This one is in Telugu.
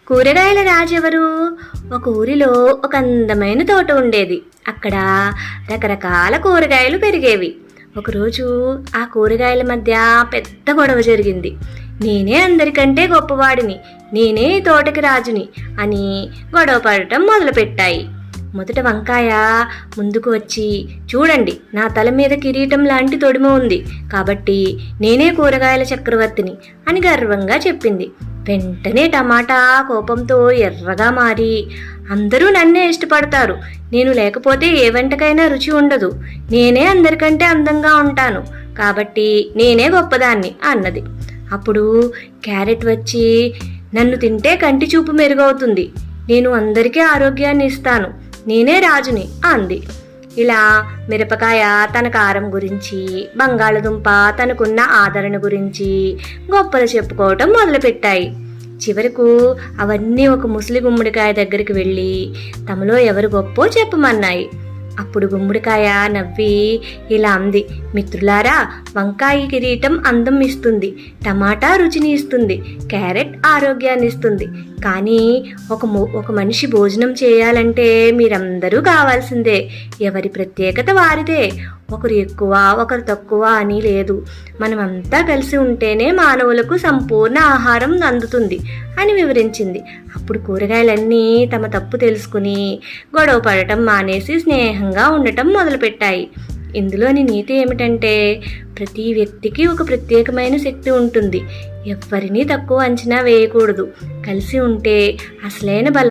కూరగాయల రాజెవరు? ఒక ఊరిలో ఒక అందమైన తోట ఉండేది. అక్కడ రకరకాల కూరగాయలు పెరిగేవి. ఒకరోజు ఆ కూరగాయల మధ్య పెద్ద గొడవ జరిగింది. నేనే అందరికంటే గొప్పవాడిని, నేనే ఈ తోటకి రాజుని అని గొడవ పడటం మొదలుపెట్టాయి. మొదట వంకాయ ముందుకు వచ్చి, చూడండి, నా తల మీద కిరీటం లాంటి తొడిమ ఉంది, కాబట్టి నేనే కూరగాయల చక్రవర్తిని అని గర్వంగా చెప్పింది. వెంటనే టమాటా కోపంతో ఎర్రగా మారి, అందరూ నన్నే ఇష్టపడతారు, నేను లేకపోతే ఏ వంటకైనా రుచి ఉండదు, నేనే అందరికంటే అందంగా ఉంటాను, కాబట్టి నేనే గొప్పదాన్ని అన్నది. అప్పుడు క్యారెట్ వచ్చి, నన్ను తింటే కంటి చూపు మెరుగవుతుంది, నేను అందరికీ ఆరోగ్యాన్ని ఇస్తాను, నేనే రాజుని అంది. ఇలా మిరపకాయ తన కారం గురించి, బంగాళదుంప తనకున్న ఆదరణ గురించి గొప్పలు చెప్పుకోవటం మొదలుపెట్టాయి. చివరకు అవన్నీ ఒక ముసలి గుమ్మడికాయ దగ్గరికి వెళ్ళి తమలో ఎవరు గొప్పో చెప్పమన్నాయి. అప్పుడు గుమ్మడికాయ నవ్వి ఇలా అంది, మిత్రులారా, వంకాయ కిరీటం అందం ఇస్తుంది, టమాటా రుచిని ఇస్తుంది, క్యారెట్ ఆరోగ్యాన్ని ఇస్తుంది, కానీ ఒక మనిషి భోజనం చేయాలంటే మీరందరూ కావాల్సిందే. ఎవరి ప్రత్యేకత వారిదే, ఒకరు ఎక్కువ ఒకరు తక్కువ అని లేదు, మనమంతా కలిసి ఉంటేనే మానవులకు సంపూర్ణ ఆహారం అందుతుంది అని వివరించింది. అప్పుడు కూరగాయలన్నీ తమ తప్పు తెలుసుకుని గొడవ పడటం మానేసి స్నేహంగా ఉండటం మొదలుపెట్టాయి. ఇందులోని నీతి ఏమిటంటే, ప్రతి వ్యక్తికి ఒక ప్రత్యేకమైన శక్తి ఉంటుంది, ఎవ్వరినీ తక్కువ అంచనా వేయకూడదు, కలిసి ఉంటే అసలైన బలం